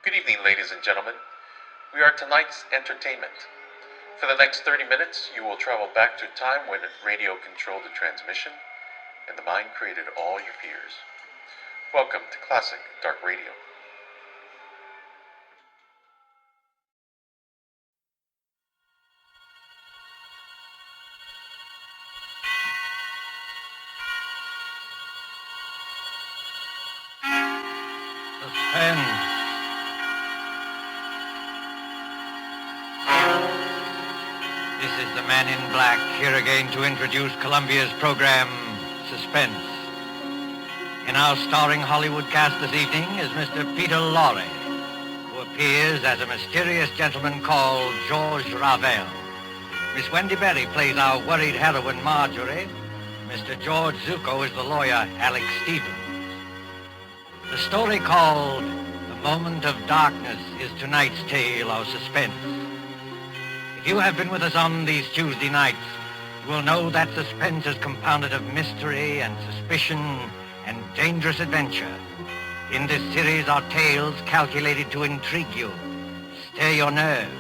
Good evening, ladies and gentlemen. We are tonight's entertainment. For the next 30 minutes, you will travel back to a time when radio controlled the transmission and the mind created all your fears. Welcome to Classic Dark Radio. Suspense. This is the man in black, here again to introduce Columbia's program, Suspense. In our starring Hollywood cast this evening is Mr. Peter Lorre, who appears as a mysterious gentleman called George Ravel. Miss Wendy Berry plays our worried heroine, Marjorie. Mr. George Zuko is the lawyer, Alex Stevens. The story called The Moment of Darkness is tonight's tale of suspense. If you have been with us on these Tuesday nights, you will know that suspense is compounded of mystery and suspicion and dangerous adventure. In this series are tales calculated to intrigue you, stir your nerves,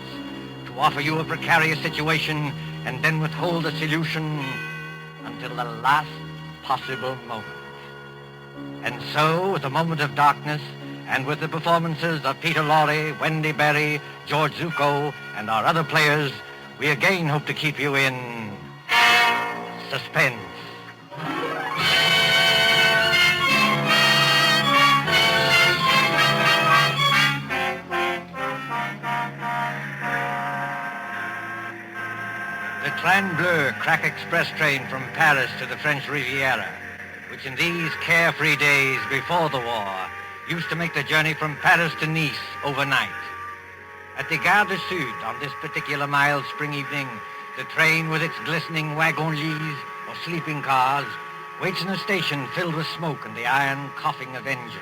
to offer you a precarious situation and then withhold a solution until the last possible moment. And so, with The Moment of Darkness, and with the performances of Peter Lorre, Wendy Berry, George Zuko, and our other players, we again hope to keep you in suspense. The Train Bleu crack express train from Paris to the French Riviera, which in these carefree days before the war used to make the journey from Paris to Nice overnight. At the Gare du Sud on this particular mild spring evening, the train with its glistening wagon-lits or sleeping cars waits in a station filled with smoke and the iron coughing of engines.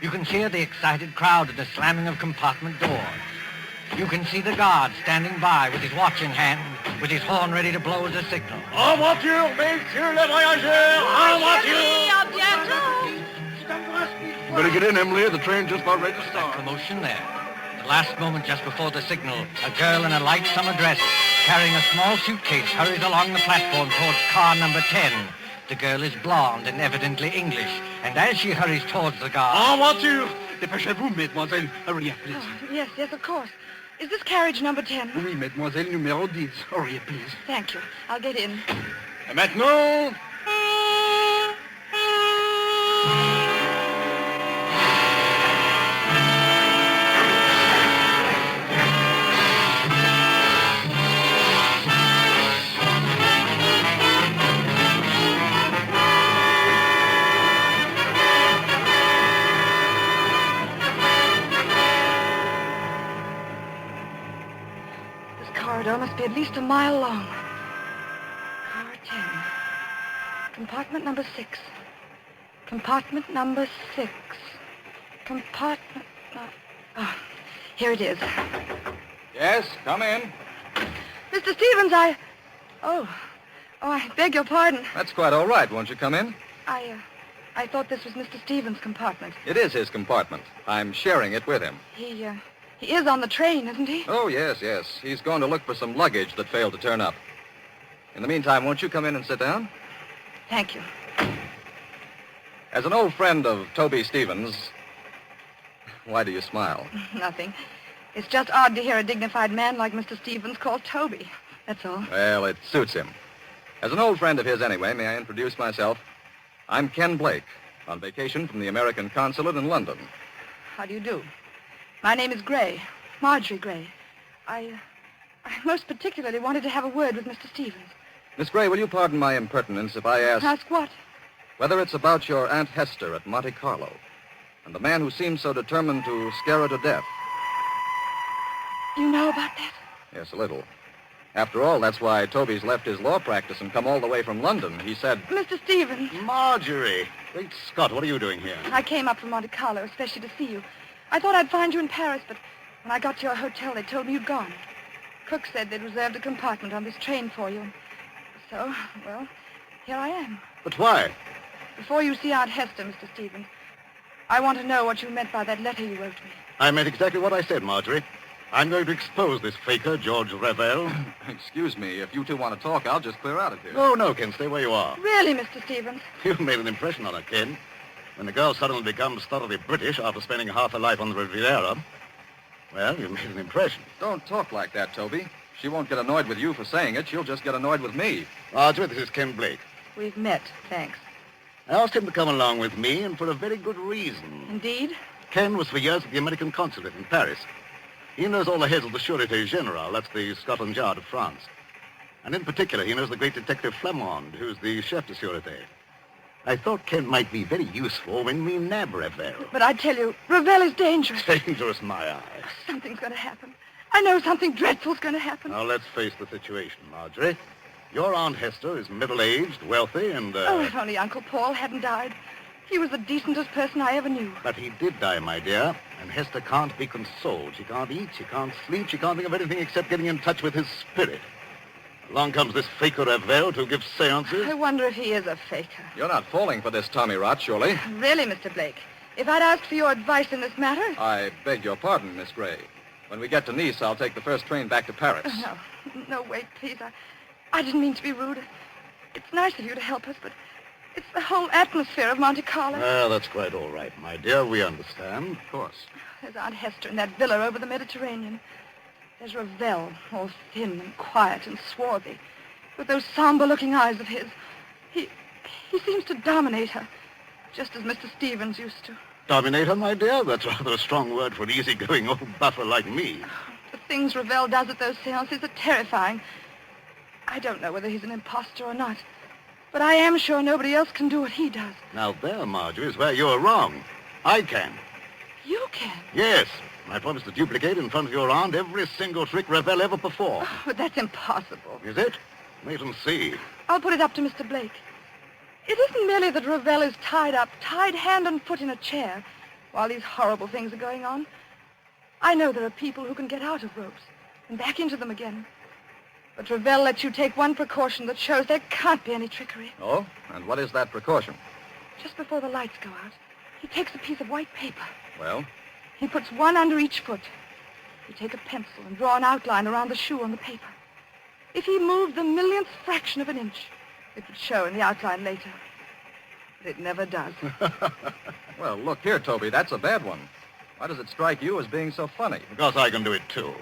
You can hear the excited crowd and the slamming of compartment doors. You can see the guard standing by with his watch in hand, with his horn ready to blow as a signal. En voiture, messieurs les voyageurs! En voiture! You better get in, Emily. The train's just about ready to That start. commotion there. The last moment just before the signal, a girl in a light summer dress, carrying a small suitcase, hurries along the platform towards car number 10. The girl is blonde and evidently English, and as she hurries towards the guard... En voiture! Dépêchez-vous, mademoiselle. Hurry up, please. Oh, yes, of course. Is this carriage number 10? Oui, mademoiselle, numéro 10. Hurry up, please. Thank you. I'll get in. Et maintenant... Corridor must be at least a mile long. Car 10. Compartment number 6. Compartment number 6. Compartment... Oh, here it is. Yes, come in. Mr. Stevens, Oh, I beg your pardon. That's quite all right. Won't you come in? I thought this was Mr. Stevens' compartment. It is his compartment. I'm sharing it with him. He is on the train, isn't he? Oh, yes. He's going to look for some luggage that failed to turn up. In the meantime, won't you come in and sit down? Thank you. As an old friend of Toby Stevens... Why do you smile? Nothing. It's just odd to hear a dignified man like Mr. Stevens called Toby. That's all. Well, it suits him. As an old friend of his anyway, may I introduce myself? I'm Ken Blake, on vacation from the American Consulate in London. How do you do? My name is Gray, Marjorie Gray. I most particularly wanted to have a word with Mr. Stevens. Miss Gray, will you pardon my impertinence if I ask... Ask what? Whether it's about your Aunt Hester at Monte Carlo and the man who seems so determined to scare her to death. You know about that? Yes, a little. After all, that's why Toby's left his law practice and come all the way from London. He said... Mr. Stevens. Marjorie! Great Scott, what are you doing here? I came up from Monte Carlo, especially to see you. I thought I'd find you in Paris, but when I got to your hotel, they told me you'd gone. Cook said they'd reserved a compartment on this train for you. So, well, here I am. But why? Before you see Aunt Hester, Mr. Stevens, I want to know what you meant by that letter you wrote me. I meant exactly what I said, Marjorie. I'm going to expose this faker, George Revel. Excuse me, if you two want to talk, I'll just clear out of here. No, Ken, stay where you are. Really, Mr. Stevens? You've made an impression on her, Ken. When the girl suddenly becomes thoroughly British after spending half her life on the Riviera, well, you've made an impression. Don't talk like that, Toby. She won't get annoyed with you for saying it. She'll just get annoyed with me. Marjorie, this is Ken Blake. We've met, thanks. I asked him to come along with me, and for a very good reason. Indeed? Ken was for years at the American consulate in Paris. He knows all the heads of the Sûreté Générale, that's the Scotland Yard of France. And in particular, he knows the great detective Flamand, who's the chef de Sûreté. I thought Ken might be very useful when we nab Revel. But I tell you, Revel is dangerous. Dangerous, my eye. Something's going to happen. I know something dreadful's going to happen. Now, let's face the situation, Marjorie. Your Aunt Hester is middle-aged, wealthy, and, Oh, if only Uncle Paul hadn't died. He was the decentest person I ever knew. But he did die, my dear, and Hester can't be consoled. She can't eat, she can't sleep, she can't think of anything except getting in touch with his spirit. Along comes this faker Revel to give seances. I wonder if he is a faker. You're not falling for this Tommy rot, surely? Really, Mr. Blake, if I'd asked for your advice in this matter... I beg your pardon, Miss Gray. When we get to Nice, I'll take the first train back to Paris. No, wait, please. I didn't mean to be rude. It's nice of you to help us, but it's the whole atmosphere of Monte Carlo. Well, that's quite all right, my dear. We understand. Of course. There's Aunt Hester in that villa over the Mediterranean. There's Revel, all thin and quiet and swarthy, with those somber-looking eyes of his. He seems to dominate her, just as Mr. Stevens used to. Dominate her, my dear? That's rather a strong word for an easygoing old buffer like me. The things Revel does at those seances are terrifying. I don't know whether he's an imposter or not, but I am sure nobody else can do what he does. Now there, Marjorie, is where you're wrong. I can. You can? Yes. I promise to duplicate in front of your aunt every single trick Revel ever performed. Oh, but that's impossible. Is it? Wait and see. I'll put it up to Mr. Blake. It isn't merely that Revel is tied up, tied hand and foot in a chair, while these horrible things are going on. I know there are people who can get out of ropes and back into them again. But Revel lets you take one precaution that shows there can't be any trickery. Oh? And what is that precaution? Just before the lights go out, he takes a piece of white paper. Well? He puts one under each foot. You take a pencil and draw an outline around the shoe on the paper. If he moved the millionth fraction of an inch, it would show in the outline later. But it never does. Well, look here, Toby, that's a bad one. Why does it strike you as being so funny? Because I can do it, too.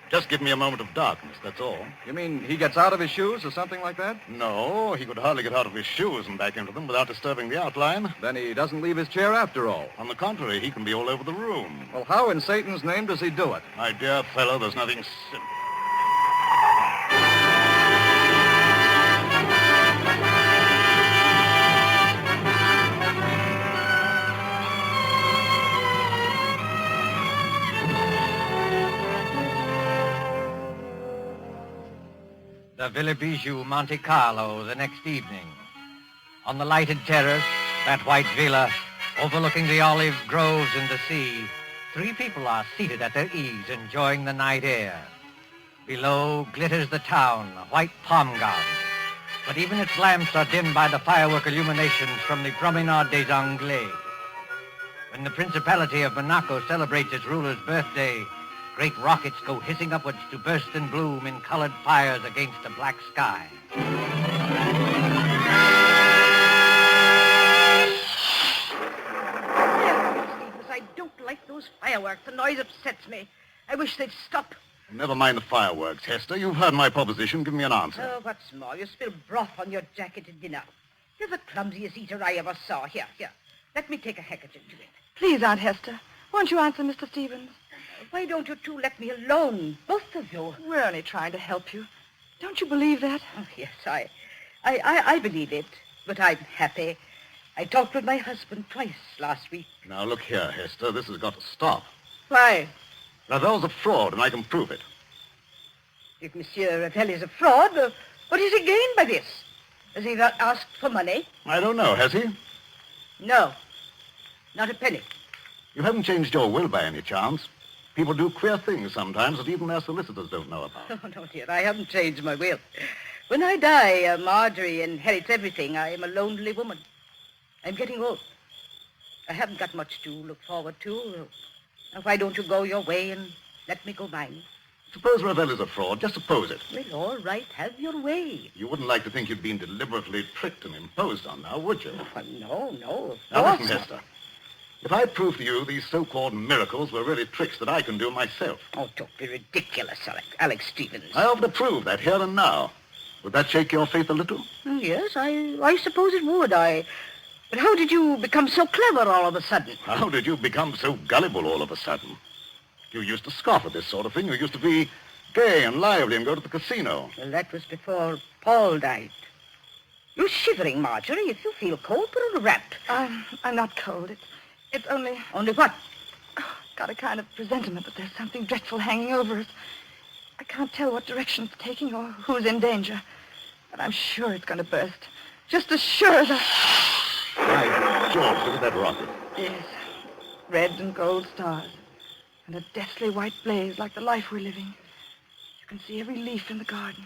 Just give me a moment of darkness, that's all. You mean he gets out of his shoes or something like that? No, he could hardly get out of his shoes and back into them without disturbing the outline. Then he doesn't leave his chair after all. On the contrary, he can be all over the room. Well, how in Satan's name does he do it? My dear fellow, there's nothing simple. The Villa Bijou, Monte Carlo, the next evening. On the lighted terrace, that white villa, overlooking the olive groves and the sea, 3 people are seated at their ease, enjoying the night air. Below glitters the town, a white palm garden. But even its lamps are dimmed by the firework illuminations from the Promenade des Anglais. When the Principality of Monaco celebrates its ruler's birthday, great rockets go hissing upwards to burst and bloom in colored fires against a black sky. I don't like those fireworks. The noise upsets me. I wish they'd stop. Never mind the fireworks, Hester. You've heard my proposition. Give me an answer. Oh, what's more, you spilled broth on your jacket at dinner. You're the clumsiest eater I ever saw. Here. Let me take a handkerchief to it. Please, Aunt Hester, won't you answer Mr. Stevens? Why don't you two let me alone, both of you? We're only trying to help you. Don't you believe that? Oh, yes, I believe it, but I'm happy. I talked with my husband twice last week. Now, look here, Hester. This has got to stop. Why? Ravel's a fraud, and I can prove it. If Monsieur Ravel is a fraud, what has he gained by this? Has he not asked for money? I don't know, has he? No, not a penny. You haven't changed your will by any chance. People do queer things sometimes that even their solicitors don't know about. Oh, no, dear, I haven't changed my will. When I die, Marjorie inherits everything. I am a lonely woman. I'm getting old. I haven't got much to look forward to. Now, why don't you go your way and let me go mine? Suppose Ravel is a fraud. Just suppose it. Well, all right, have your way. You wouldn't like to think you'd been deliberately tricked and imposed on now, would you? Oh, no, of Now course listen, not. Hester. If I prove to you these so-called miracles were really tricks that I can do myself, Oh, don't be ridiculous, Alex Stevens. I offer to prove that here and now. Would that shake your faith a little? Yes, I suppose it would. But how did you become so clever all of a sudden? How did you become so gullible all of a sudden? You used to scoff at this sort of thing. You used to be gay and lively and go to the casino. Well, that was before Paul died. You're shivering, Marjorie. If you feel cold, put on a wrap. I'm not cold. It's only... Only what? Got a kind of presentiment that there's something dreadful hanging over us. I can't tell what direction it's taking or who's in danger. But I'm sure it's going to burst. Just as sure as I... By George, look at that rocket. Yes. Red and gold stars. And a deathly white blaze like the life we're living. You can see every leaf in the garden.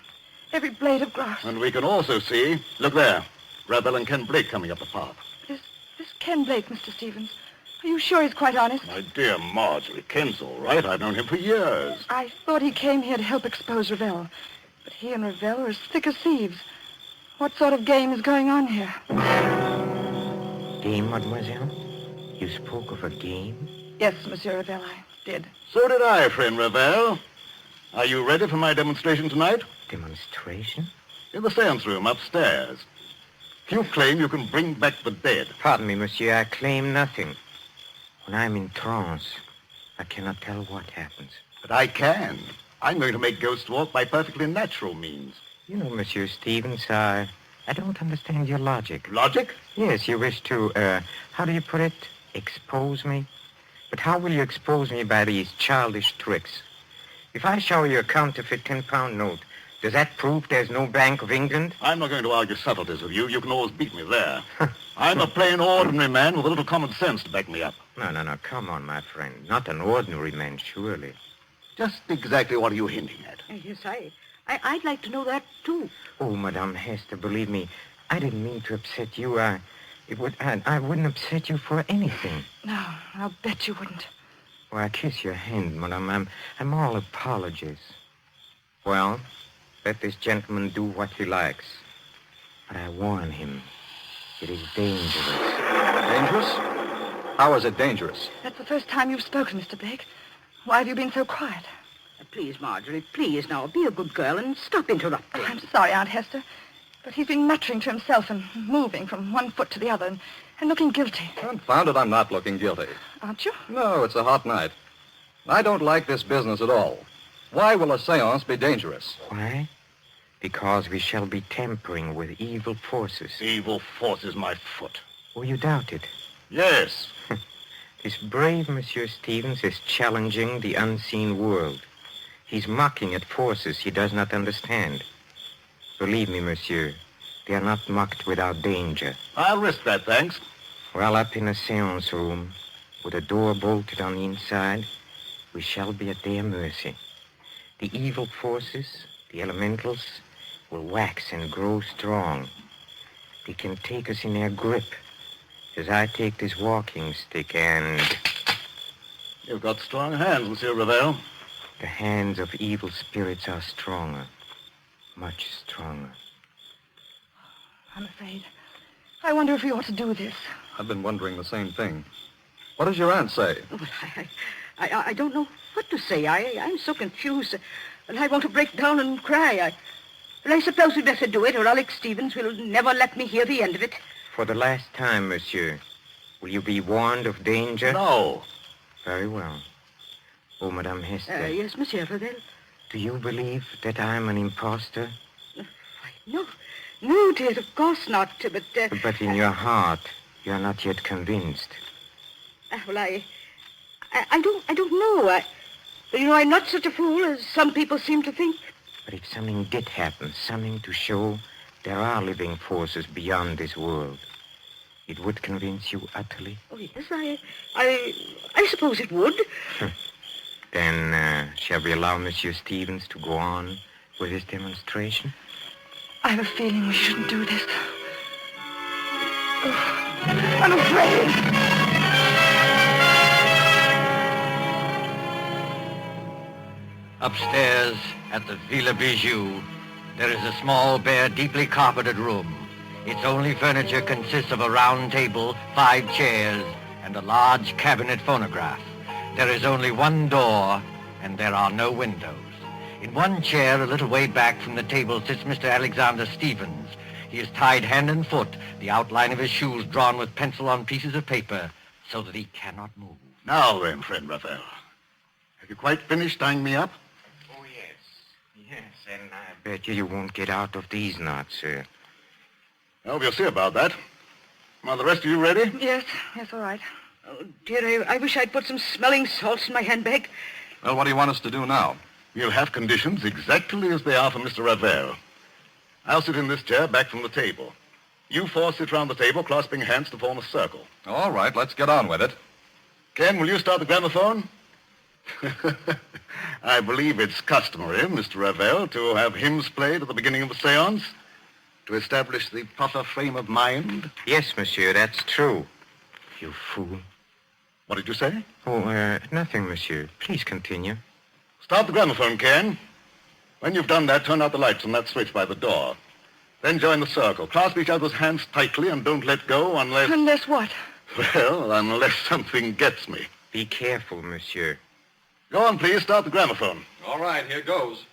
Every blade of grass. And we can also see, look there, Ravel and Ken Blake coming up the path. This Ken Blake, Mr. Stevens. Are you sure he's quite honest? My dear Marjorie, Ken's all right. I've known him for years. I thought he came here to help expose Ravel. But he and Ravel are as thick as thieves. What sort of game is going on here? Game, mademoiselle? You spoke of a game? Yes, Monsieur Ravel, I did. So did I, friend Ravel. Are you ready for my demonstration tonight? Demonstration? In the seance room upstairs. You claim you can bring back the dead. Pardon me, monsieur, I claim nothing. When I'm in trance, I cannot tell what happens. But I can. I'm going to make ghosts walk by perfectly natural means. You know, Monsieur Stevens, I don't understand your logic. Logic? Yes, you wish to, how do you put it? Expose me? But how will you expose me by these childish tricks? If I show you a counterfeit 10-pound note, does that prove there's no Bank of England? I'm not going to argue subtleties with you. You can always beat me there. I'm a plain, ordinary man with a little common sense to back me up. No, come on, my friend. Not an ordinary man, surely. Just exactly what are you hinting at? Yes, I'd like to know that, too. Oh, Madame Hester, believe me, I didn't mean to upset you. I wouldn't upset you for anything. No, I'll bet you wouldn't. Well, I kiss your hand, Madame. I'm all apologies. Well, let this gentleman do what he likes. But I warn him, it is dangerous. Dangerous? How is it dangerous? That's the first time you've spoken, Mr. Blake. Why have you been so quiet? Please, Marjorie, please now, be a good girl and stop interrupting. Oh, I'm sorry, Aunt Hester, but he's been muttering to himself and moving from one foot to the other and looking guilty. Confound it, I'm not looking guilty. Aren't you? No, it's a hot night. I don't like this business at all. Why will a seance be dangerous? Why? Because we shall be tampering with evil forces. Evil forces my foot. Oh, you doubt it? Yes. This brave Monsieur Stevens is challenging the unseen world. He's mocking at forces he does not understand. Believe me, monsieur, they are not mocked without danger. I'll risk that, thanks. While up in a seance room, with a door bolted on the inside, we shall be at their mercy. The evil forces, the elementals, will wax and grow strong. They can take us in their grip, as I take this walking stick and... You've got strong hands, Monsieur Ravel. The hands of evil spirits are stronger, much stronger. I'm afraid. I wonder if we ought to do this. I've been wondering the same thing. What does your aunt say? Well, I don't know what to say. I'm so confused. And I want to break down and cry. I suppose we'd better do it, or Alex Stevens will never let me hear the end of it. For the last time, monsieur, will you be warned of danger? No. Very well. Oh, Madame Hester. Yes, Monsieur Ravel. Do you believe that I'm an impostor? No, dear, of course not. But But in your heart, you are not yet convinced. Well, I don't know. I'm not such a fool as some people seem to think. But if something did happen, something to show there are living forces beyond this world, it would convince you utterly? Oh, yes, I suppose it would. Then, shall we allow Monsieur Stevens to go on with his demonstration? I have a feeling we shouldn't do this. Oh, I'm afraid. Upstairs at the Villa Bijou, there is a small, bare, deeply carpeted room. Its only furniture consists of a round table, 5 chairs, and a large cabinet phonograph. There is only one door, and there are no windows. In one chair, a little way back from the table, sits Mr. Alexander Stevens. He is tied hand and foot, the outline of his shoes drawn with pencil on pieces of paper, so that he cannot move. Now then, friend Raphael. Have you quite finished tying me up? Oh, yes. Yes, and I bet you won't get out of these knots, sir. Well, we'll see about that. Are the rest of you ready? Yes, all right. Oh, dear, I wish I'd put some smelling salts in my handbag. Well, what do you want us to do now? We'll have conditions exactly as they are for Mr. Ravel. I'll sit in this chair back from the table. You 4 sit round the table, clasping hands to form a circle. All right, let's get on with it. Ken, will you start the gramophone? I believe it's customary, Mr. Ravel, to have hymns played at the beginning of a seance to establish the proper frame of mind. Yes, monsieur, that's true. You fool. What did you say? Oh, nothing, monsieur. Please continue. Start the gramophone, Ken. When you've done that, turn out the lights on that switch by the door. Then join the circle. Clasp each other's hands tightly and don't let go unless... Unless what? Well, unless something gets me. Be careful, monsieur. Go on, please. Start the gramophone. All right, here goes.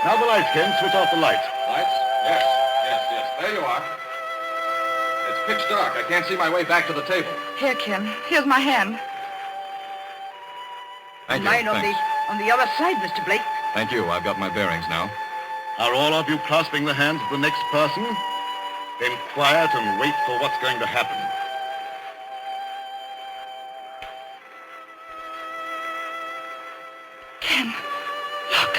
Now the lights, Ken. Switch off the lights. Lights? Yes. There you are. It's pitch dark. I can't see my way back to the table. Here, Ken. Here's my hand. Thank you. Mine Thanks. on the other side, Mr. Blake. Thank you. I've got my bearings now. Are all of you clasping the hands of the next person? Then quiet and wait for what's going to happen. Ken, look.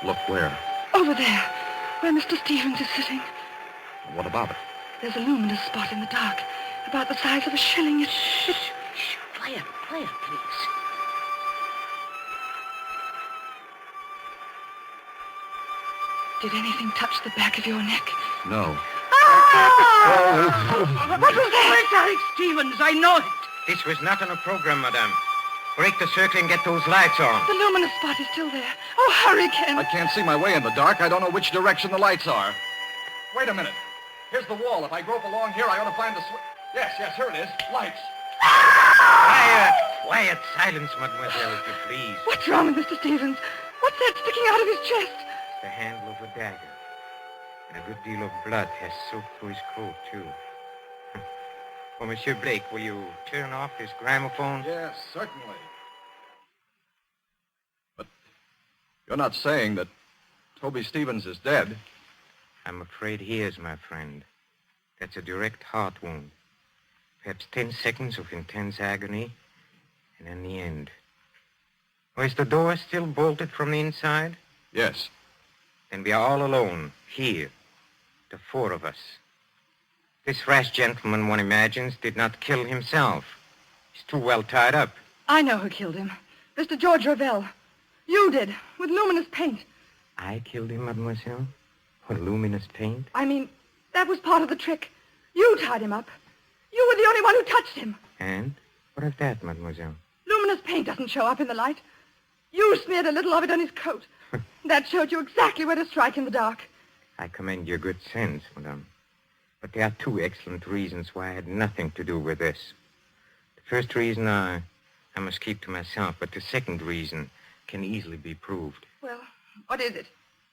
Look where? Over there, where Mr. Stevens is sitting. What about it? There's a luminous spot in the dark, about the size of a shilling. Shh. Quiet, please. Did anything touch the back of your neck? No. What was that? It's Alex Stevens. I know it. This was not on a program, madame. Break the circle and get those lights on. The luminous spot is still there. Oh, hurry, Ken. I can't see my way in the dark. I don't know which direction the lights are. Wait a minute. Here's the wall. If I grope along here, I ought to find the switch. Yes, here it is. Lights. Quiet, silence, mademoiselle, if you please. What's wrong with Mr. Stevens? What's that sticking out of his chest? The handle of a dagger. And a good deal of blood has soaked through his coat, too. Oh, Monsieur Blake, will you turn off this gramophone? Yes, certainly. But you're not saying that Toby Stevens is dead? I'm afraid he is, my friend. That's a direct heart wound. Perhaps 10 seconds of intense agony, and then the end. Oh, is the door still bolted from the inside? Yes. Then we are all alone, here, the 4 of us. This rash gentleman, one imagines, did not kill himself. He's too well tied up. I know who killed him. Mr. George Ravel. You did, with luminous paint. I killed him, mademoiselle? With luminous paint? I mean, that was part of the trick. You tied him up. You were the only one who touched him. And? What of that, mademoiselle? Luminous paint doesn't show up in the light. You smeared a little of it on his coat. That showed you exactly where to strike in the dark. I commend your good sense, madame. But there are 2 excellent reasons why I had nothing to do with this. The first reason I must keep to myself, but the second reason can easily be proved. Well, what is it?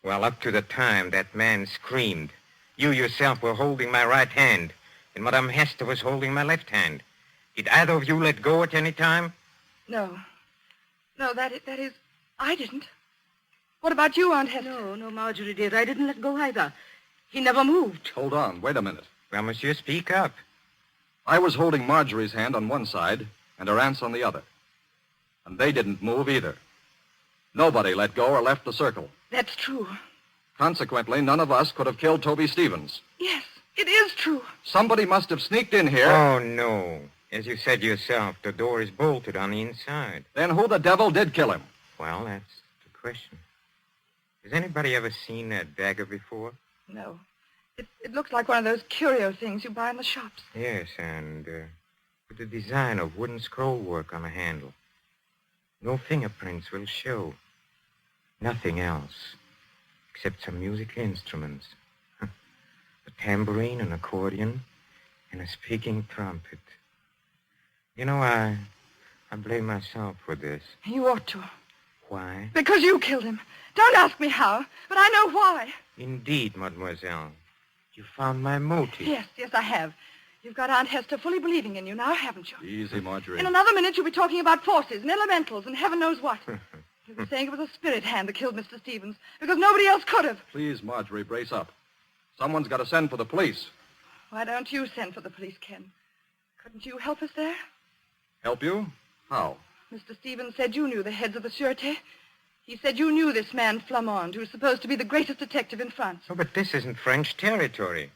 Well, up to the time that man screamed, you yourself were holding my right hand, and Madame Hester was holding my left hand. Did either of you let go at any time? No. No, that is, I didn't. What about you, Aunt Hester? No, Marjorie, dear. I didn't let go either. He never moved. Hold on. Wait a minute. Well, monsieur, speak up. I was holding Marjorie's hand on one side and her aunt's on the other. And they didn't move either. Nobody let go or left the circle. That's true. Consequently, none of us could have killed Toby Stevens. Yes, it is true. Somebody must have sneaked in here. Oh, no. As you said yourself, the door is bolted on the inside. Then who the devil did kill him? Well, that's the question. Has anybody ever seen that dagger before? No. It looks like one of those curio things you buy in the shops. Yes, and with a design of wooden scroll work on the handle. No fingerprints will show. Nothing else, except some musical instruments. A tambourine, an accordion, and a speaking trumpet. You know, I blame myself for this. You ought to. Why? Because you killed him. Don't ask me how, but I know why. Indeed, mademoiselle. You found my motive. Yes, I have. You've got Aunt Hester fully believing in you now, haven't you? Easy, Marjorie. In another minute, you'll be talking about forces and elementals and heaven knows what. You'll be saying it was a spirit hand that killed Mr. Stevens because nobody else could have. Please, Marjorie, brace up. Someone's got to send for the police. Why don't you send for the police, Ken? Couldn't you help us there? Help you? How? Mr. Stevens said you knew the heads of the Sûreté. He said you knew this man Flamand, who's supposed to be the greatest detective in France. Oh, but this isn't French territory.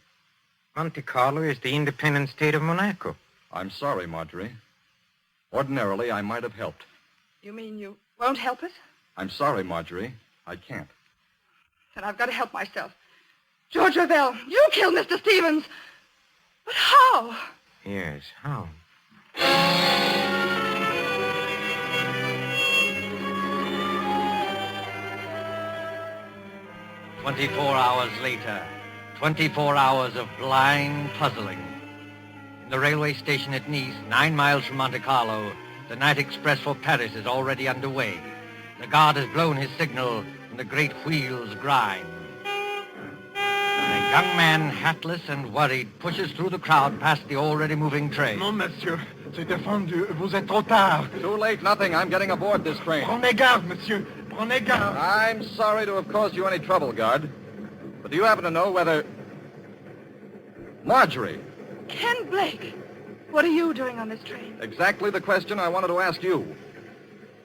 Monte Carlo is the independent state of Monaco. I'm sorry, Marjorie. Ordinarily, I might have helped. You mean you won't help us? I'm sorry, Marjorie. I can't. Then I've got to help myself. George Ravel, you killed Mr. Stevens. But how? Yes, how? 24 hours later, 24 hours of blind puzzling. In the railway station at Nice, 9 miles from Monte Carlo, the night express for Paris is already underway. The guard has blown his signal, and the great wheels grind. A young man, hatless and worried, pushes through the crowd past the already moving train. Non, monsieur. C'est défendu. Vous êtes trop tard. Too late, nothing. I'm getting aboard this train. Prenez garde, monsieur. Prenez garde. I'm sorry to have caused you any trouble, guard. But do you happen to know whether... Marjorie! Ken Blake, what are you doing on this train? Exactly the question I wanted to ask you.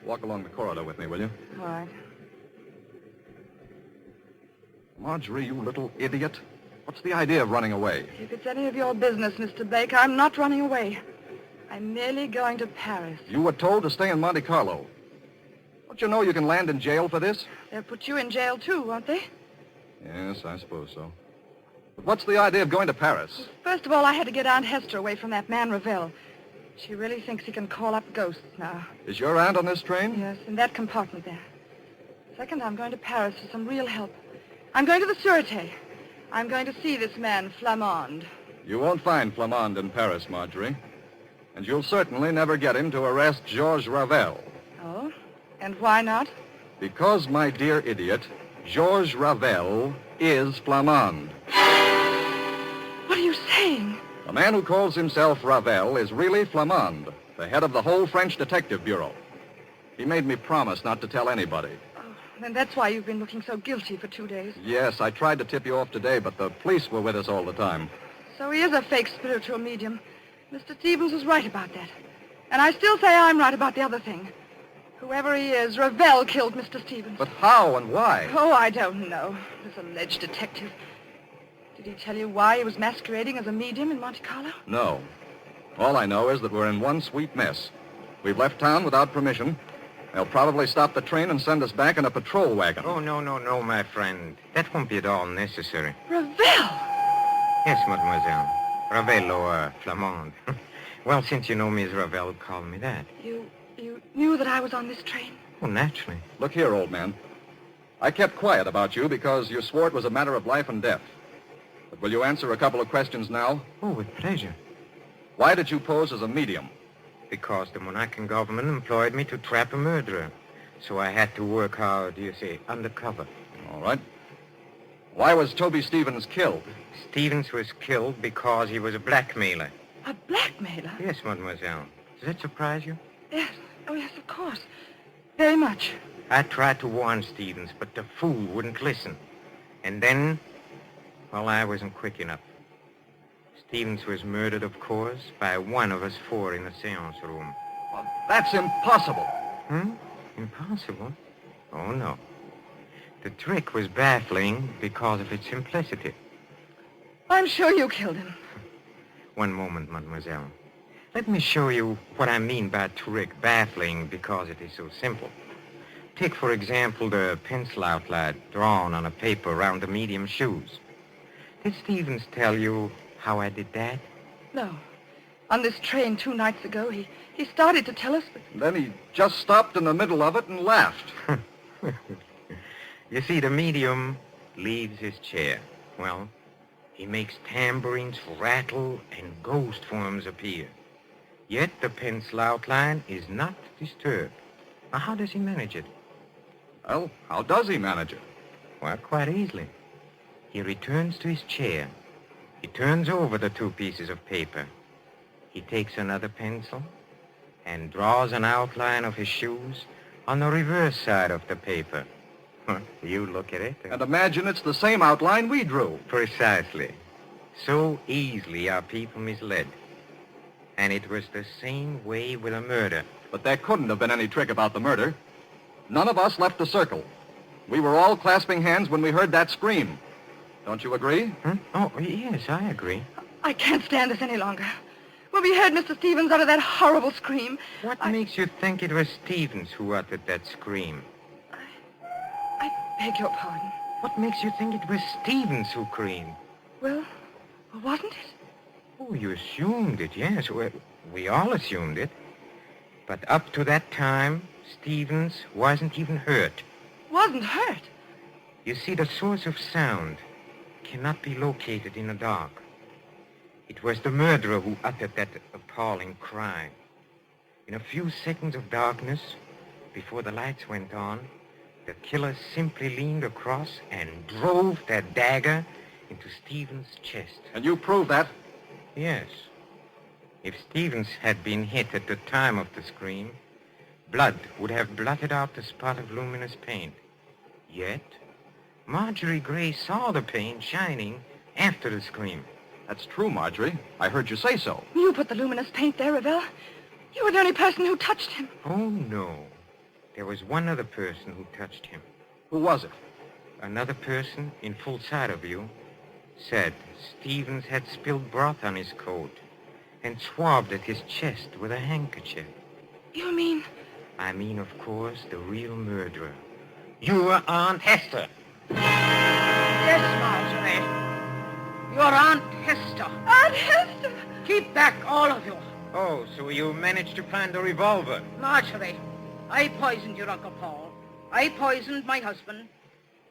Walk along the corridor with me, will you? All right. Marjorie, you little idiot. What's the idea of running away? If it's any of your business, Mr. Blake, I'm not running away. I'm merely going to Paris. You were told to stay in Monte Carlo. Don't you know you can land in jail for this? They'll put you in jail, too, won't they? Yes, I suppose so. But what's the idea of going to Paris? First of all, I had to get Aunt Hester away from that man Ravel. She really thinks he can call up ghosts now. Is your aunt on this train? Yes, in that compartment there. Second, I'm going to Paris for some real help. I'm going to the Sûreté. I'm going to see this man, Flamand. You won't find Flamand in Paris, Marjorie. And you'll certainly never get him to arrest Georges Ravel. Oh? And why not? Because, my dear idiot, Georges Ravel is Flamand. What are you saying? The man who calls himself Ravel is really Flamand, the head of the whole French Detective Bureau. He made me promise not to tell anybody. Oh, then that's why you've been looking so guilty for 2 days. Yes, I tried to tip you off today, but the police were with us all the time. So he is a fake spiritual medium. Mr. Stevens was right about that. And I still say I'm right about the other thing. Whoever he is, Ravel killed Mr. Stevens. But how and why? Oh, I don't know. This alleged detective. Did he tell you why he was masquerading as a medium in Monte Carlo? No. All I know is that we're in one sweet mess. We've left town without permission. They'll probably stop the train and send us back in a patrol wagon. Oh, no, my friend. That won't be at all necessary. Ravel! Yes, mademoiselle. Ravel or Flamand. Well, since you know me as Ravel, call me that. You knew that I was on this train? Oh, naturally. Look here, old man. I kept quiet about you because you swore it was a matter of life and death. But will you answer a couple of questions now? Oh, with pleasure. Why did you pose as a medium? Because the Monacan government employed me to trap a murderer. So I had to work hard, undercover. All right. Why was Toby Stevens killed? Stevens was killed because he was a blackmailer. A blackmailer? Yes, mademoiselle. Does that surprise you? Yes. Oh, yes, of course. Very much. I tried to warn Stevens, but the fool wouldn't listen. And then, well, I wasn't quick enough. Stevens was murdered, of course, by one of us 4 in the seance room. Well, that's impossible. Impossible? Oh, no. The trick was baffling because of its simplicity. I'm sure you killed him. One moment, mademoiselle. Let me show you what I mean by trick, baffling because it is so simple. Take, for example, the pencil outline drawn on a paper around the medium's shoes. Did Stevens tell you how I did that? No. On this train 2 nights ago, he started to tell us, but... Then he just stopped in the middle of it and laughed. You see, the medium leaves his chair. Well, he makes tambourines rattle and ghost forms appear. Yet the pencil outline is not disturbed. Now, how does he manage it? Well, how does he manage it? Well, quite easily. He returns to his chair. He turns over the 2 pieces of paper. He takes another pencil and draws an outline of his shoes on the reverse side of the paper. You look at it. And imagine it's the same outline we drew. Precisely. So easily are people misled. And it was the same way with a murder. But there couldn't have been any trick about the murder. None of us left the circle. We were all clasping hands when we heard that scream. Don't you agree? Oh, yes, I agree. I can't stand this any longer. When we heard Mr. Stevens utter that horrible scream... What makes you think it was Stevens who uttered that scream? I beg your pardon. What makes you think it was Stevens who screamed? Well, wasn't it? Oh, you assumed it, yes. We all assumed it. But up to that time, Stevens wasn't even hurt. Wasn't hurt? You see, the source of sound cannot be located in the dark. It was the murderer who uttered that appalling cry. In a few seconds of darkness, before the lights went on, the killer simply leaned across and drove that dagger into Stevens' chest. And you proved that? Yes. If Stevens had been hit at the time of the scream, blood would have blotted out the spot of luminous paint. Yet, Marjorie Gray saw the paint shining after the scream. That's true, Marjorie. I heard you say so. You put the luminous paint there, Ravel. You were the only person who touched him. Oh, no. There was one other person who touched him. Who was it? Another person, in full sight of you, said Stevens had spilled broth on his coat and swabbed at his chest with a handkerchief. You mean... I mean, of course, the real murderer. Your Aunt Hester. Yes, Marjorie. Your Aunt Hester. Aunt Hester! Keep back, all of you. Oh, so you managed to find a revolver? Marjorie, I poisoned your Uncle Paul. I poisoned my husband,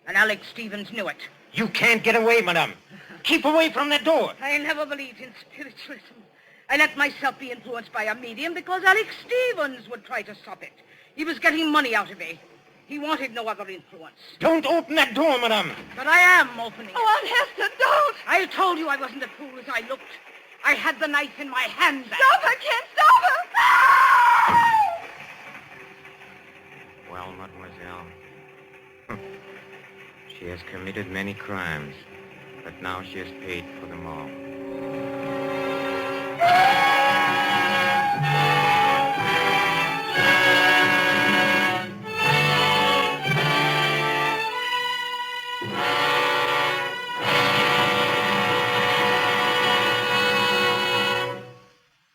and Alex Stevens knew it. You can't get away, madame. Keep away from that door. I never believed in spiritualism. I let myself be influenced by a medium because Alex Stevens would try to stop it. He was getting money out of me. He wanted no other influence. Don't open that door, madame. But I am opening it. Oh, Aunt Hester, don't! I told you I wasn't as fool as I looked. I had the knife in my hand. Stop her, Ken! Stop her! Well, mademoiselle, she has committed many crimes, but now she has paid for them all.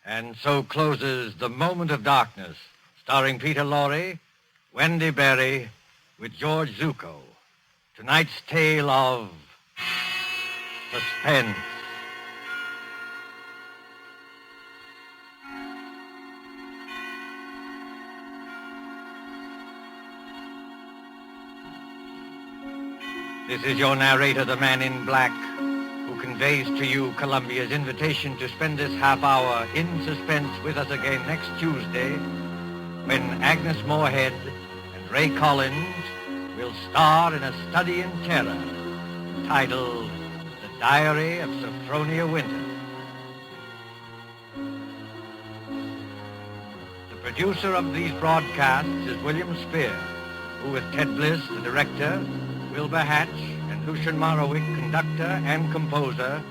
And so closes The Moment of Darkness, starring Peter Lorre, Wendy Berry, with George Zucco. Tonight's tale of Suspense. This is your narrator, the Man in Black, who conveys to you Columbia's invitation to spend this half hour in suspense with us again next Tuesday, when Agnes Moorehead and Ray Collins will star in a study in terror titled The Diary of Sophronia Winter. The producer of these broadcasts is William Spear, who with Ted Bliss, the director, Wilbur Hatch, and Lucian Morowick, conductor and composer,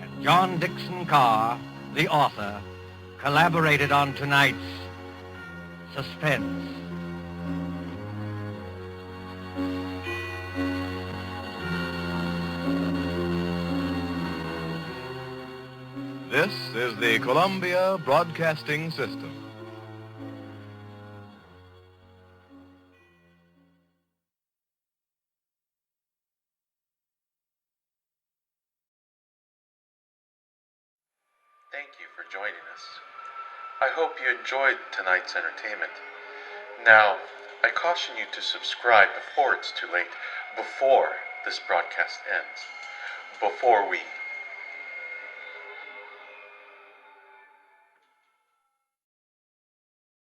and John Dixon Carr, the author, collaborated on tonight's Suspense. This is the Columbia Broadcasting System. Thank you for joining us I hope you enjoyed tonight's entertainment. Now, I caution you to subscribe before it's too late, before this broadcast ends, before we